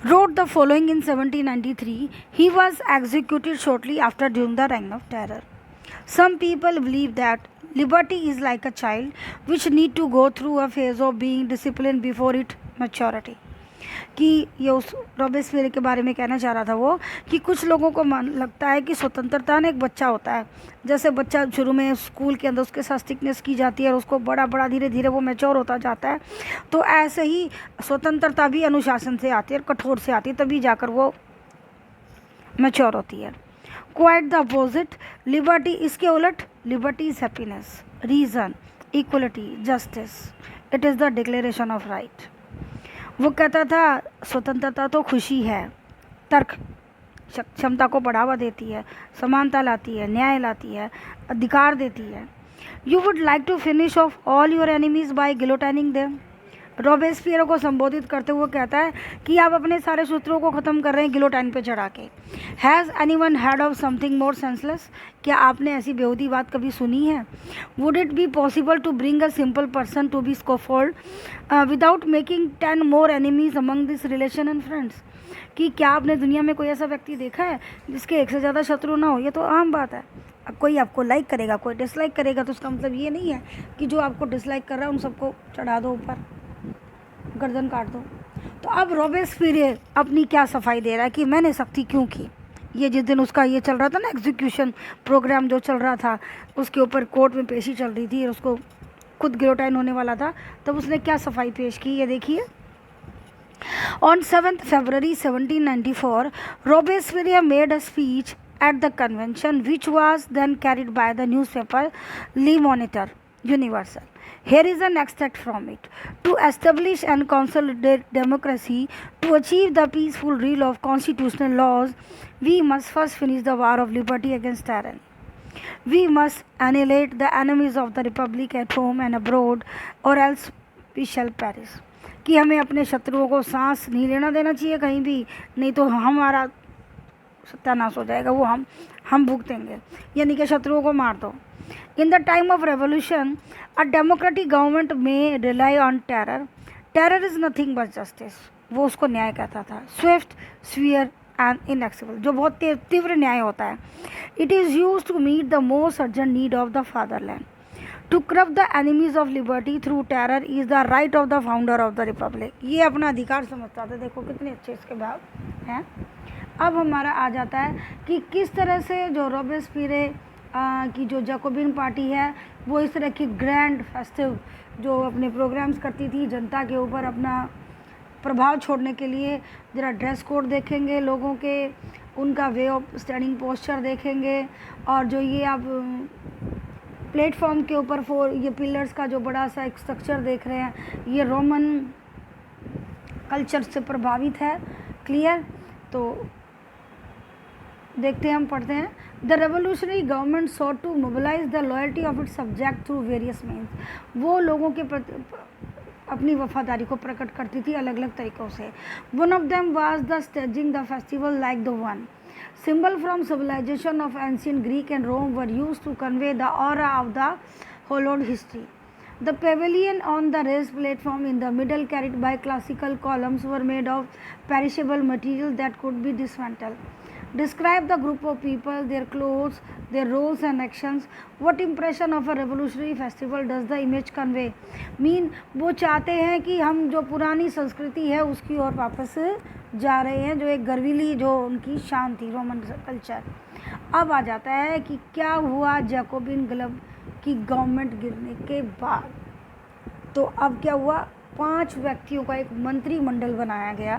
wrote the following in 1793. He was executed shortly after during the Reign of Terror. Some people believe that liberty is like a child which need to go through a phase of being disciplined before its maturity. कि ये उस Robespierre के बारे में कहना चाह रहा था वो कि कुछ लोगों को लगता है कि स्वतंत्रता ने एक बच्चा होता है, जैसे बच्चा शुरू में स्कूल के अंदर उसके साथ स्टिकनेस की जाती है और उसको बड़ा बड़ा धीरे धीरे वो मैच्योर होता जाता है, तो ऐसे ही स्वतंत्रता भी अनुशासन से आती है और कठोर से आती है, तभी जाकर वो मैच्योर होती है। क्वाइट द अपोजिट लिबर्टी, इसके उलट liberty is happiness, reason, equality, justice, it is the declaration of right. वो कहता था स्वतंत्रता तो खुशी है, तर्क क्षमता को बढ़ावा देती है, समानता लाती है, न्याय लाती है, अधिकार देती है। You would like to finish off all your enemies by guillotining them. Robespierre को संबोधित करते हुए कहता है कि आप अपने सारे शत्रुओं को ख़त्म कर रहे हैं गिलोटाइन पे चढ़ा के। Has anyone heard of something more senseless, क्या आपने ऐसी बेहूदी बात कभी सुनी है? Would it be possible to bring a simple person to be scaffold without making 10 more enemies among this relation and friends? कि क्या आपने दुनिया में कोई ऐसा व्यक्ति देखा है जिसके एक से ज़्यादा शत्रु ना हो? ये तो आम बात है। अब कोई आपको लाइक करेगा, कोई डिसलाइक करेगा, तो उसका मतलब ये नहीं है कि जो आपको डिसलाइक कर रहा है उन सबको चढ़ा दो ऊपर, गर्दन काट दो। तो अब रॉबेस्पियर अपनी क्या सफाई दे रहा है कि मैंने सख्ती क्यों की। ये जिस दिन उसका ये चल रहा था ना एग्जीक्यूशन प्रोग्राम जो चल रहा था, उसके ऊपर कोर्ट में पेशी चल रही थी और उसको खुद गिलोटाइन होने वाला था, तब उसने क्या सफाई पेश की ये देखिए। On 7th February 1794, Robespierre made a speech at the convention which was then carried by the newspaper Le Moniteur Universal. Here is an extract from it. To establish and consolidate democracy, to achieve the peaceful rule of constitutional laws, we must first finish the war of liberty against tyranny. We must annihilate the enemies of the republic at home and abroad, or else we shall perish. कि हमें अपने शत्रुओं को सांस नहीं लेना देना चाहिए कहीं भी, नहीं तो हमारा सत्यानाश हो जाएगा, वो हम भुगतेंगे, यानी कि शत्रुओं को मार दो। In the time of revolution a democratic government में rely on terror. Terror is nothing but justice, वो उसको न्याय कहता था। स्विफ्ट, स्वीयर एंड इनएक्सेबल, जो बहुत तीव्र न्याय होता है। It is use to meet the most urgent need of the fatherland. To curb the enemies of liberty through terror is the right of the founder of the republic. ये अपना अधिकार समझता था। देखो कितने अच्छे इसके भाव हैं। अब हमारा आ जाता है कि किस तरह से जो रॉबेस्पियर की जो जैकोबिन पार्टी है वो इस तरह की ग्रैंड फेस्टिव जो अपने प्रोग्राम्स करती थी जनता के ऊपर अपना प्रभाव छोड़ने के लिए। ज़रा ड्रेस कोड देखेंगे लोगों के, उनका वे ऑफ स्टैंडिंग पोस्चर देखेंगे, और जो ये आप प्लेटफॉर्म के ऊपर ये पिलर्स का जो बड़ा सा एक स्ट्रक्चर देख रहे हैं, ये रोमन कल्चर से प्रभावित है। क्लियर? तो देखते हैं, हम पढ़ते हैं। The revolutionary government sought to mobilize the loyalty of its subject through various means. वो लोगों के प्रति अपनी वफादारी को प्रकट करती थी अलग अलग तरीक़ों से। One of them was the staging the festival like the one. Symbol from civilization of ancient Greek and Rome were used to convey the aura of the hallowed history. The pavilion on the raised platform in the middle, carried by classical columns, were made of perishable material that could be dismantled. Describe the group of people, their clothes, their roles and actions. What impression of a revolutionary festival does the image convey? Mean वो चाहते हैं कि हम जो पुरानी संस्कृति है उसकी ओर वापस जा रहे हैं, जो एक गर्वीली जो उनकी शान थी, रोमन कल्चर। अब आ जाता है कि क्या हुआ जैकोबिन क्लब की गवर्नमेंट गिरने के बाद। तो अब क्या हुआ, 5 व्यक्तियों का एक मंत्रिमंडल बनाया गया,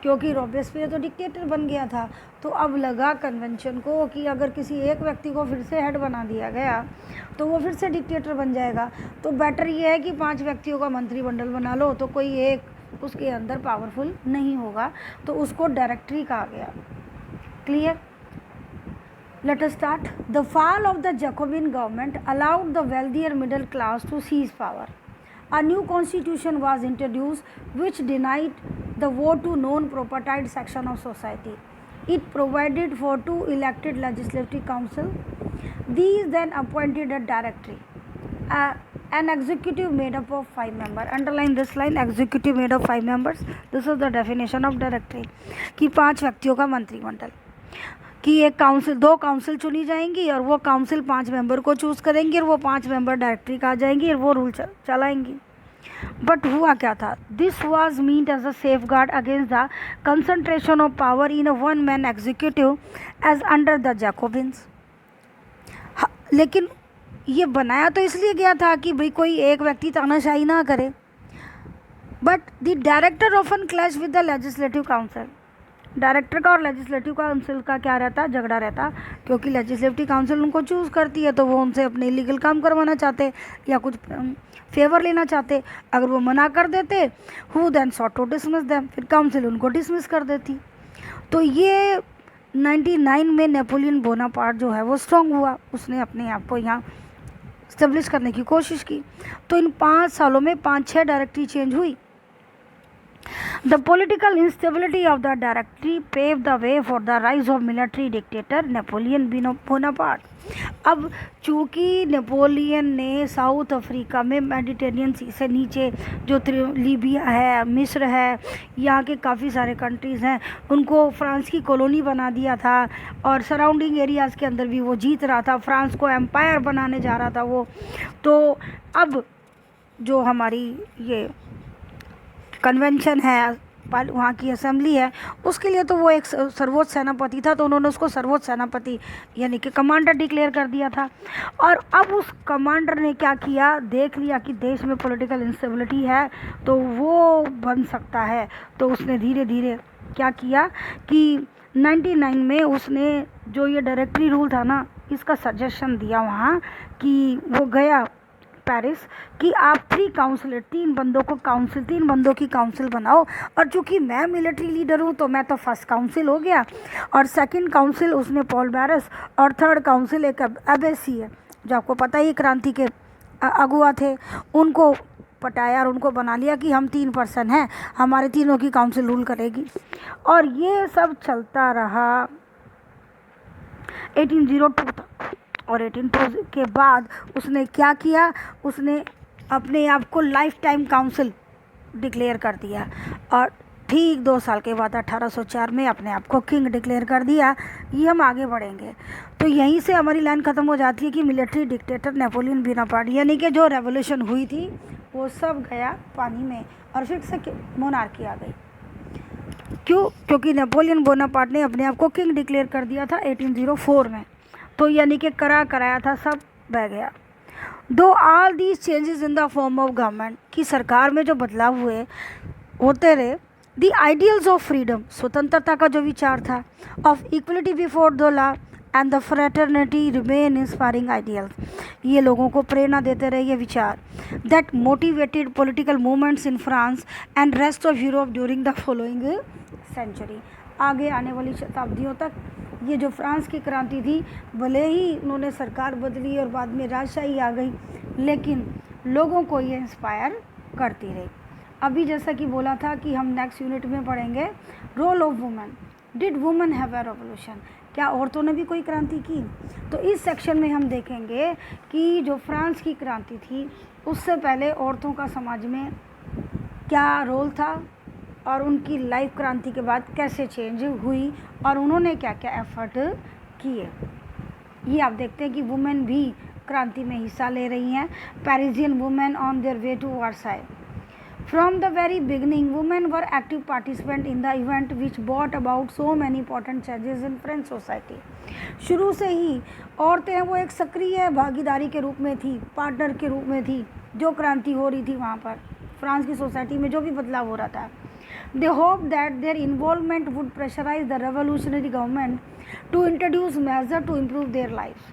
क्योंकि रॉबेस्पियर तो डिक्टेटर बन गया था। तो अब लगा कन्वेंशन को कि अगर किसी एक व्यक्ति को फिर से हेड बना दिया गया तो वो फिर से डिक्टेटर बन जाएगा, तो बेटर ये है कि 5 व्यक्तियों का मंत्रिमंडल बना लो, तो कोई एक उसके अंदर पावरफुल नहीं होगा, तो उसको डायरेक्टरी कहा गया। Clear? Let us start. The fall of the Jacobin government allowed the wealthier middle class to seize power. A new constitution was introduced which denied the vote to non-propertied section of society. It provided for 2 elected legislative council. These then appointed a directory, an executive made up of 5 members. Underline this line, executive made of 5 members. This is the definition of directory. कि 5 व्यक्तियों का मंत्रिमंडल, कि एक council, 2 council चुनी जाएंगी और वो काउंसिल 5 मेंबर को चूज़ करेंगी और वो 5 मेंबर डायरेक्टरी का आ जाएंगी और वो रूल चलाएंगी। बट हुआ क्या था? This was meant as a safeguard against the concentration of power in a 1 man executive as under the Jacobins. लेकिन ये बनाया तो इसलिए गया था कि भाई कोई एक व्यक्ति तानाशाही ना करे। But the director often clash with the legislative council. Director का और लेजिस्लेटिव काउंसिल का क्या रहता, झगड़ा रहता, क्योंकि लेजिस्लेटिव काउंसिल उनको चूज़ करती है तो वो उनसे अपने इलीगल काम करवाना चाहते या कुछ फेवर लेना चाहते। अगर वो मना कर देते, who then sought to dismiss them, फिर काउंसिल उनको डिसमिस कर देती। तो ये 99 में नेपोलियन बोनापार्ट जो है वो स्ट्रॉन्ग हुआ, उसने अपने आप को यहाँ स्टेब्लिश करने की कोशिश की। तो इन 5 सालों में 5-6 डायरेक्टरी चेंज हुई। The political instability of the directory paved the way for the rise of military dictator Napoleon Bonaparte. अब चूँकि नेपोलियन ने साउथ अफ्रीका में मेडिटेरियन सी से नीचे जो लीबिया है, मिस्र है, यहाँ के काफ़ी सारे कंट्रीज़ हैं, उनको फ्रांस की कॉलोनी बना दिया था और सराउंडिंग एरियाज़ के अंदर भी वो जीत रहा था, फ्रांस को एम्पायर बनाने जा रहा था वो। तो अब जो हमारी ये कन्वेंशन है, वहाँ की असेंबली है, उसके लिए तो वो एक सर्वोच्च सेनापति था, तो उन्होंने उसको सर्वोच्च सेनापति यानी कि कमांडर डिक्लेयर कर दिया था। और अब उस कमांडर ने क्या किया, देख लिया कि देश में पॉलिटिकल इंस्टेबिलिटी है तो वो बन सकता है, तो उसने धीरे धीरे क्या किया कि 99 में उसने जो ये डायरेक्टरी रूल था ना, इसका सजेशन दिया वहाँ कि वो गया पेरिस कि आप 3 काउंसिलर, 3 बंदों की काउंसिल बनाओ। और चूँकि मैं मिलिट्री लीडर हूँ तो मैं तो फर्स्ट काउंसिल हो गया, और सेकंड काउंसिल उसने पॉल बैरस, और थर्ड काउंसिल एक अबेसी है जो आपको पता ही क्रांति के अगुआ थे, उनको पटाया और उनको बना लिया कि हम 3 पर्सन हैं, हमारे तीनों की काउंसिल रूल करेगी। और ये सब चलता रहा 1802 तक। और 1802 के बाद उसने क्या किया, उसने अपने आप को लाइफ टाइम काउंसिल डिक्लेयर कर दिया, और ठीक 2 साल के बाद 1804 में अपने आप को किंग डिक्लेयर कर दिया। ये हम आगे बढ़ेंगे, तो यहीं से हमारी लाइन ख़त्म हो जाती है कि मिलिट्री डिक्टेटर नेपोलियन बोनापार्ट, यानी कि जो रेवोल्यूशन हुई थी वो सब गया पानी में और फिर से मोनार्की आ गई। क्यों? क्योंकि नेपोलियन बोनापार्ट ने अपने आप को किंग डिक्लेयर कर दिया था 1804 में, तो यानी कि कराया था, सब बह गया। दो all these changes in the form of government, की सरकार में जो बदलाव होते रहे, द आइडियल्स ऑफ फ्रीडम, स्वतंत्रता का जो विचार था, of equality before the law and the fraternity remain inspiring ideals, ये लोगों को प्रेरणा देते रहे ये विचार, that motivated political movements in France and rest of Europe during the following century. आगे आने वाली शताब्दियों तक ये जो फ्रांस की क्रांति थी, भले ही उन्होंने सरकार बदली और बाद में राजशाही आ गई, लेकिन लोगों को ये इंस्पायर करती रही। अभी जैसा कि बोला था कि हम नेक्स्ट यूनिट में पढ़ेंगे role of women, did women have a revolution, क्या औरतों ने भी कोई क्रांति की। तो इस सेक्शन में हम देखेंगे कि जो फ्रांस की क्रांति थी उससे पहले औरतों का समाज में क्या रोल था, और उनकी लाइफ क्रांति के बाद कैसे चेंज हुई और उन्होंने क्या क्या एफर्ट किए। ये आप देखते हैं कि वुमेन भी क्रांति में हिस्सा ले रही हैं। Parisian women on their way to Versailles. From the very beginning, women were active participants in the event which brought about so many important changes in French society. शुरू से ही औरतें वो एक सक्रिय भागीदारी के रूप में थी, पार्टनर के रूप में थी, जो क्रांति हो रही थी वहाँ पर फ्रांस की सोसाइटी में जो भी बदलाव हो रहा था। They hoped that their involvement would pressurize the revolutionary government to introduce measures to improve their lives.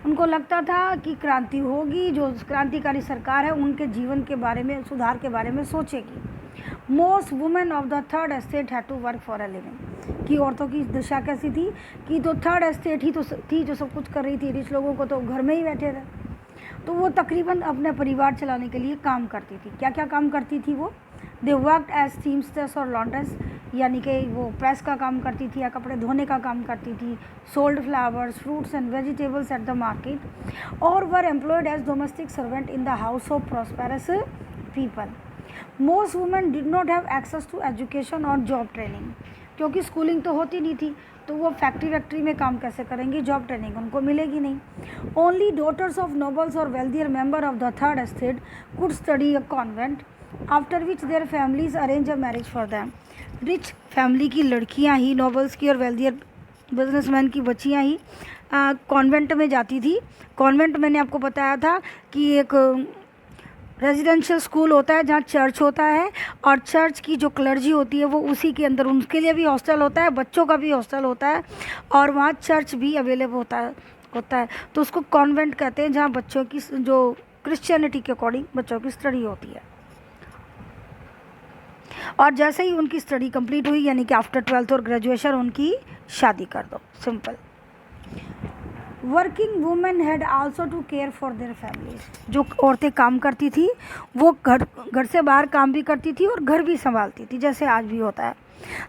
उनको लगता था कि क्रांति होगी, जो क्रांतिकारी सरकार है उनके जीवन के बारे में, सुधार के बारे में सोचेगी। Most women of the third estate had to work for a living. कि औरतों की दिशा कैसी थी कि तो थर्ड एस्टेट ही तो थी जो सब कुछ कर रही थी, रिच लोगों को तो घर में ही बैठे रहे। तो वो तकरीबन अपने परिवार चलाने के लिए काम करती थी। क्या क्या काम करती थी वो? दे वर्कड एज सीमस्ट्रेस और लॉन्ड्रेस, यानी कि वो प्रेस का काम करती थी या कपड़े धोने का काम करती थी। Sold flowers, fruits and vegetables at the market और were employed as domestic servant in the house of prosperous people. Most women did not have access to education और जॉब ट्रेनिंग, क्योंकि स्कूलिंग तो होती नहीं थी, तो वो फैक्ट्री में काम कैसे करेंगी, जॉब ट्रेनिंग उनको मिलेगी नहीं। ओनली डॉटर्स ऑफ नोबल्स और wealthier member of the third estate could study a convent after which their families arrange a marriage for them. Rich family की लड़कियां ही, नोबल्स की और वेल्थियर बिजनेसमैन की बच्चियां ही कॉन्वेंट में जाती थी। कॉन्वेंट मैंने आपको बताया था कि एक रेजिडेंशियल स्कूल होता है जहाँ चर्च होता है, और चर्च की जो क्लर्जी होती है वो उसी के अंदर, उनके लिए भी हॉस्टल होता है, बच्चों का भी हॉस्टल होता है, और वहाँ चर्च भी अवेलेबल होता है। तो उसको कॉन्वेंट कहते हैं, जहाँ बच्चों की जो क्रिश्चियनिटी के अकॉर्डिंग बच्चों की स्टडी होती है। और जैसे ही उनकी स्टडी कंप्लीट हुई, यानी कि आफ्टर 12th और ग्रेजुएशन, उनकी शादी कर दो, simple. Working women had also to care for their families. जो औरतें काम करती थी वो घर से बाहर काम भी करती थी और घर भी संभालती थी, जैसे आज भी होता है।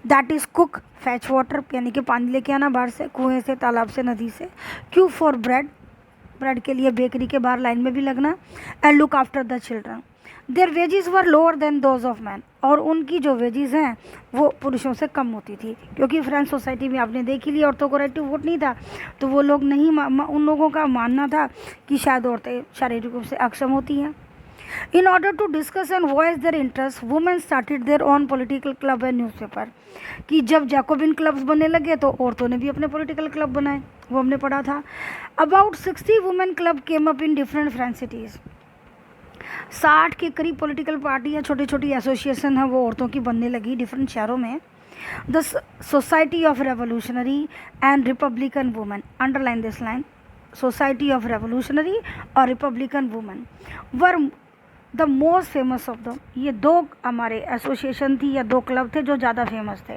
That is cook, fetch water, यानी कि पानी लेके आना बाहर से, कुएं से, तालाब से, नदी से। क्यू फॉर ब्रेड के लिए बेकरी के बाहर लाइन में भी लगना। And look after the children. Their wages were lower than those of men. और उनकी जो वेजेस हैं वो पुरुषों से कम होती थी, क्योंकि फ्रेंच सोसाइटी में आपने देख ही लिया, औरतों को राइट टू वोट नहीं था, तो वो लोग नहीं उन लोगों का मानना था कि शायद औरतें शारीरिक रूप से अक्षम होती हैं। In order to discuss and voice their interest, women started their own political club and newspaper. कि जब जैकोबिन क्लब्स बनने लगे तो औरतों ने भी अपने पॉलिटिकल क्लब बनाए, वो हमने पढ़ा था। About 60 women club came up in different French cities. 60 के करीब पॉलिटिकल पार्टियाँ, छोटी छोटी एसोसिएशन हैं, वो औरतों की बनने लगी डिफरेंट शहरों में। The society of revolutionary and republican women, underline this line, society of revolutionary और republican women were the most famous of the. ये दो हमारे एसोसिएशन थी या दो क्लब थे जो ज़्यादा फेमस थे।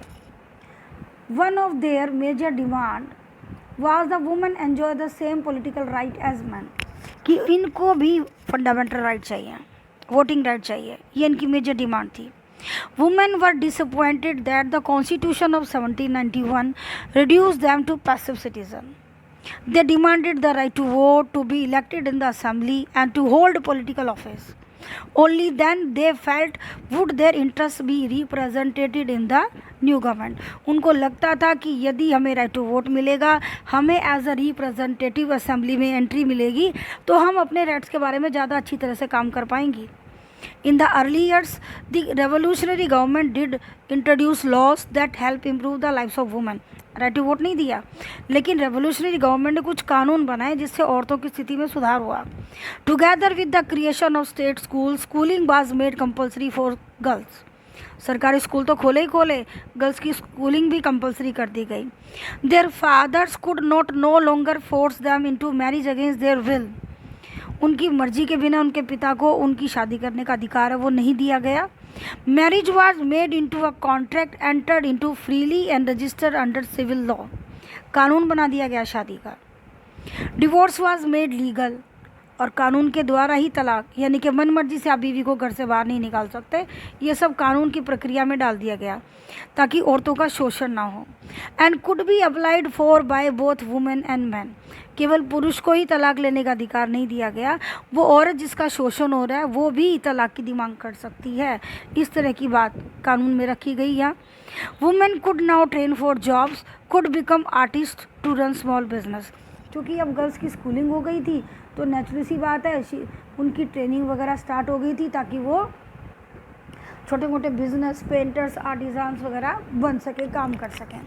One of their major demand was the women enjoy the same political right as men. कि इनको भी फंडामेंटल राइट चाहिए, वोटिंग राइट चाहिए, ये इनकी मेजर डिमांड थी। Women were disappointed that the constitution of 1791 reduced them to passive citizen. They demanded the right to vote, to be elected in the assembly and to hold political office. Only then they felt would their interests be represented in the new government. उनको लगता था कि यदि हमें right to vote मिलेगा, हमें as a representative assembly में entry मिलेगी, तो हम अपने राइट्स के बारे में ज़्यादा अच्छी तरह से काम कर पाएंगी। In the early years, the revolutionary government did introduce laws that help improve the lives of women. Right to vote नहीं दिया, लेकिन रेवोल्यूशनरी गवर्नमेंट ने कुछ कानून बनाए जिससे औरतों की स्थिति में सुधार हुआ। Together with the creation of state school, schooling was made compulsory for girls. सरकारी स्कूल तो खोले ही खोले, गर्ल्स की स्कूलिंग भी कंपल्सरी कर दी गई। Their fathers could not no longer force them into marriage against their will. उनकी मर्जी के बिना उनके पिता को उनकी शादी करने का अधिकार है वो नहीं दिया गया। Marriage was made into a contract entered into freely and registered under civil law. कानून बना दिया गया शादी का। डिवोर्स वाज मेड लीगल और कानून के द्वारा ही तलाक, यानी कि मनमर्जी से आप बीवी को घर से बाहर नहीं निकाल सकते, ये सब कानून की प्रक्रिया में डाल दिया गया ताकि औरतों का शोषण ना हो। And could be applied for by both women and man, केवल पुरुष को ही तलाक लेने का अधिकार नहीं दिया गया, वो औरत जिसका शोषण हो रहा है वो भी तलाक की डिमांड कर सकती है। इस तरह की बात कानून में रखी गई है। Women could now train for jobs, could become artist to run small business. क्योंकि अब गर्ल्स की स्कूलिंग हो गई थी तो नेचुरल सी बात है उनकी ट्रेनिंग वगैरह स्टार्ट हो गई थी ताकि वो छोटे मोटे बिजनेस, पेंटर्स, आर्टिजान्स वगैरह बन सके, काम कर सकें।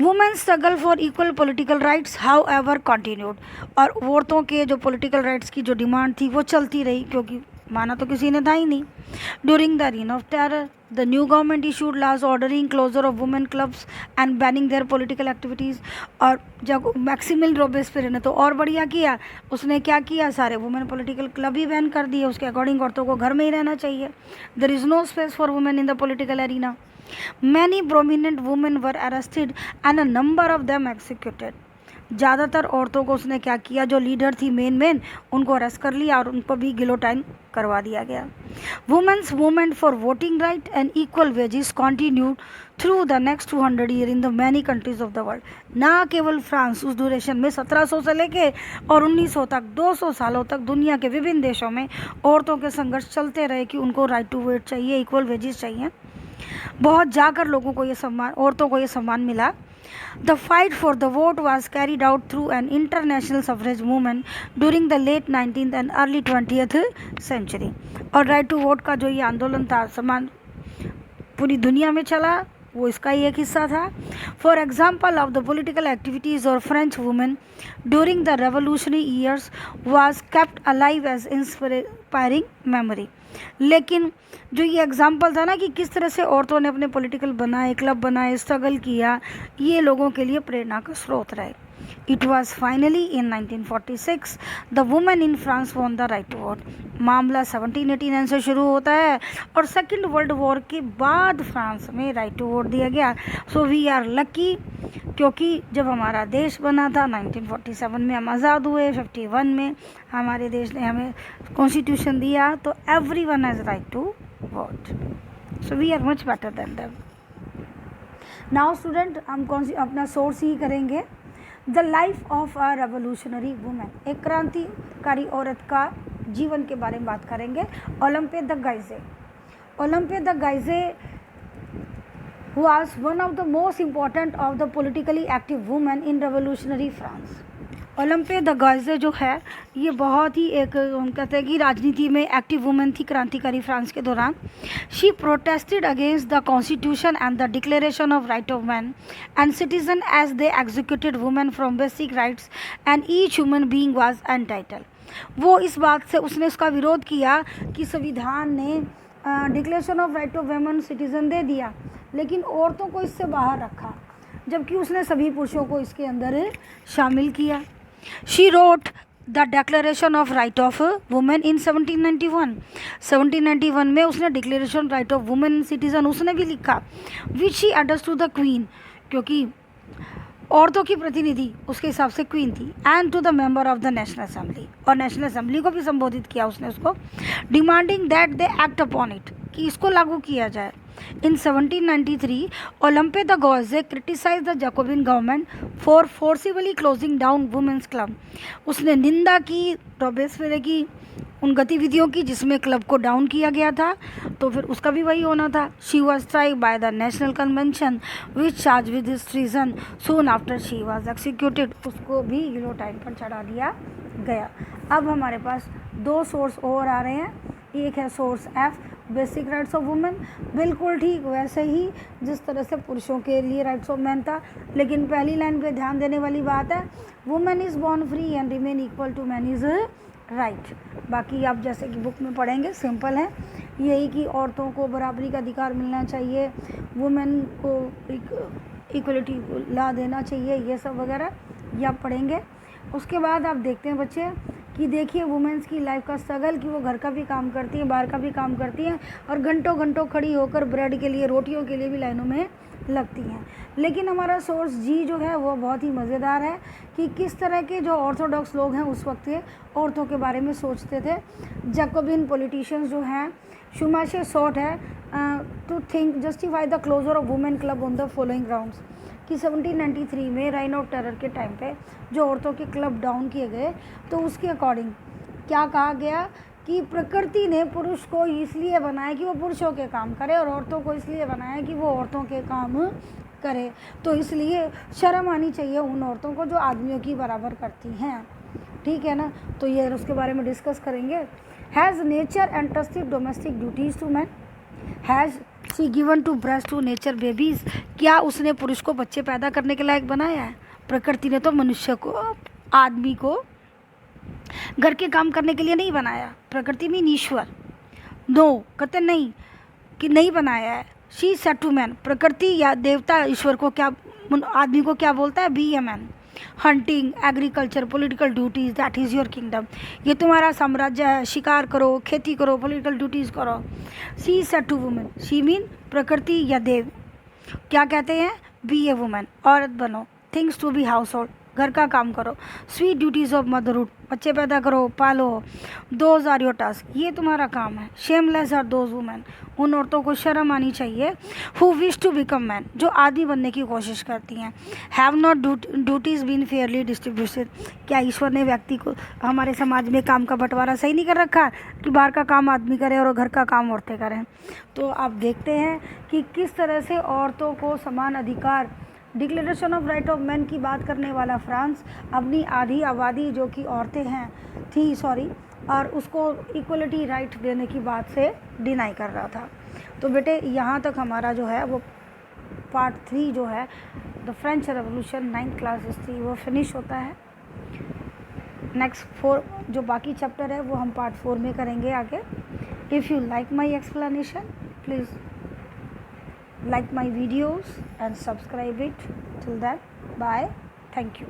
Women struggle for equal political rights how ever continued, और औरतों के जो पॉलिटिकल राइट्स की जो डिमांड थी वो चलती रही, क्योंकि माना तो किसी ने था ही नहीं। During the reign of terror the new government issued laws ordering closure of women clubs and banning their political activities. और जब मैक्सिमिल रोबेस्पियर ने तो और बढ़िया किया, उसने क्या किया, सारे वुमेन पॉलिटिकल क्लब ही बैन कर दिए। उसके अकॉर्डिंग औरतों को घर में ही रहना चाहिए। There is no space for women in the political arena. Many prominent women were arrested and a number of them executed. ज़्यादातर औरतों को उसने क्या किया, जो लीडर थी मेन उनको अरेस्ट कर लिया और उन पर भी गिलोटाइन करवा दिया गया। Women's movement for voting right and equal wages continued through the next 200 year in the many countries of the world. ना केवल फ्रांस, उस ड्यूरेशन में 1700 से लेके और 1900 तक 200 सालों तक दुनिया के विभिन्न देशों में औरतों के संघर्ष चलते रहे कि उनको राइट टू वोट चाहिए, इक्वल वेजेस चाहिए। बहुत जाकर लोगों को ये सम्मान, औरतों को ये सम्मान मिला। The fight for the vote was carried out through an international suffrage movement during the late 19th and early 20th century. और राइट टू वोट का जो ये आंदोलन था, सम्मान पूरी दुनिया में चला, वो इसका ही एक हिस्सा था। For example of the political activities और French women during the revolutionary years was kept alive as inspiring memory. लेकिन जो ये एग्जाम्पल था ना कि किस तरह से औरतों ने अपने पॉलिटिकल बनाए, क्लब बनाए, स्ट्रगल किया, ये लोगों के लिए प्रेरणा का स्रोत रहे। It was finally in 1946 the women in France won the right to vote। मामला 1789 से शुरू होता है और सेकेंड वर्ल्ड वॉर के बाद फ्रांस में राइट टू वोट दिया गया। सो वी आर लकी, क्योंकि जब हमारा देश बना था 1947 में हम आज़ाद हुए, 51 में हमारे देश ने हमें कॉन्स्टिट्यूशन दिया, तो everyone has right to vote। So we are much better than them। Now student, हम अपना सोर्स ही करेंगे the life of a revolutionary women, एक क्रांतिकारी औरत का जीवन के बारे में बात करेंगे। Olympe de Gouges. Olympe de Gouges was one of the most important of the politically active women in revolutionary France। Olympe de Gouges जो है ये बहुत ही एक, हम कहते हैं कि राजनीति में एक्टिव वुमेन थी क्रांतिकारी फ्रांस के दौरान। She protested against the constitution and the declaration of right of man and citizen as they executed women from basic rights and each human being was entitled. वो इस बात से उसने उसका विरोध किया कि संविधान ने declaration of right of women citizen दे दिया, लेकिन औरतों को इससे बाहर रखा, जबकि उसने सभी पुरुषों को इसके अंदर शामिल किया। She wrote the Declaration of Right of Women in 1791। 1791 में उसने declaration right of women citizen उसने भी लिखा, which she addressed to the Queen, क्योंकि औरतों की प्रतिनिधि उसके हिसाब से क्वीन थी, and to the member of the national assembly, और नेशनल असेंबली को भी संबोधित किया उसने उसको, demanding that they act upon it, कि इसको लागू किया जाए। In 1793, Olympe de Gouges criticized the Jacobin government for forcibly closing down women's club। उसने निंदा की रोबेस्पियर की उन गतिविधियों की जिसमें क्लब को डाउन किया गया था, तो फिर उसका भी वही होना था। She was tried by the national convention which charge with this treason soon after she was executed. उसको भी गिलोटाइन पर चढ़ा दिया गया। अब हमारे पास दो सोर्स और आ रहे हैं, एक है source F, basic rights of women, बिल्कुल ठीक वैसे ही जिस तरह से पुरुषों के लिए राइट्स ऑफ मैन था, लेकिन पहली लाइन पे ध्यान देने वाली बात है, women is born free and remain equal to man is right. बाकी आप जैसे कि बुक में पढ़ेंगे सिंपल है, यही कि औरतों को बराबरी का अधिकार मिलना चाहिए, वुमेन को इक्वलिटी ला देना चाहिए, ये सब वगैरह ये आप पढ़ेंगे। उसके बाद आप देखते हैं बच्चे कि देखिए वुमेन्स की लाइफ का स्ट्रगल, कि वो घर का भी काम करती हैं, बाहर का भी काम करती हैं, और घंटों घंटों खड़ी होकर ब्रेड के लिए, रोटियों के लिए भी लाइनों में लगती हैं। लेकिन हमारा सोर्स जी जो है वो बहुत ही मज़ेदार है कि किस तरह के जो ऑर्थोडॉक्स लोग हैं उस वक्त के औरतों के बारे में सोचते थे। जैकोबिन पॉलिटिशियंस जो हैं, शुमाशे सॉट है to think justify the closure of women club on the following grounds कि 1793 में राइन ऑफ टेरर के टाइम पे जो औरतों के क्लब डाउन किए गए, तो उसके अकॉर्डिंग क्या कहा गया कि प्रकृति ने पुरुष को इसलिए बनाया कि वो पुरुषों के काम करे और औरतों को इसलिए बनाया कि वो औरतों के काम करे। तो इसलिए शर्म आनी चाहिए उन औरतों को जो आदमियों की बराबर करती हैं। ठीक है ना, तो ये उसके बारे में डिस्कस करेंगे। Has nature entrusted domestic duties to man? Has she given to breast to nature babies? क्या उसने पुरुष को बच्चे पैदा करने के लायक बनाया है? प्रकृति ने तो मनुष्य को, आदमी को घर के काम करने के लिए नहीं बनाया। प्रकृति में ईश्वर, नो कहते नहीं कि नहीं बनाया है। शी सेड टू मैन, प्रकृति या देवता ईश्वर को क्या, आदमी को क्या बोलता है? Be a man. Hunting, agriculture, political duties, that is your kingdom, ये तुम्हारा साम्राज्य है। शिकार करो, खेती करो, पॉलिटिकल ड्यूटीज़ करो। She said to women, she mean प्रकृति या देव क्या कहते हैं? बी ए वुमेन, औरत बनो। Things to be household, घर का काम करो। स्वीट ड्यूटीज़ ऑफ मदरहुड, बच्चे पैदा करो, पालो। दोज आर योर टास्क, ये तुम्हारा काम है। शेमलेस आर दोज वुमेन, उन औरतों को शर्म आनी चाहिए। Who wish to become man, जो आदि बनने की कोशिश करती हैं। Have not duties been fairly distributed, क्या ईश्वर ने व्यक्ति को, हमारे समाज में काम का बंटवारा सही नहीं कर रखा कि बाहर का काम आदमी करे और घर का काम औरतें करें? तो आप देखते हैं कि किस तरह से औरतों को समान अधिकार, declaration of right of man की बात करने वाला फ्रांस अपनी आधी आबादी जो कि औरतें हैं और उसको इक्वलिटी राइट देने की बात से डिनाई कर रहा था। तो बेटे यहाँ तक हमारा जो है वो पार्ट 3 जो है the French revolution 9th class history वो फिनिश होता है। नेक्स्ट 4 जो बाकी चैप्टर है वो हम पार्ट 4 में करेंगे आगे। If you like my explanation please like my videos and subscribe it. Till then, bye, thank you.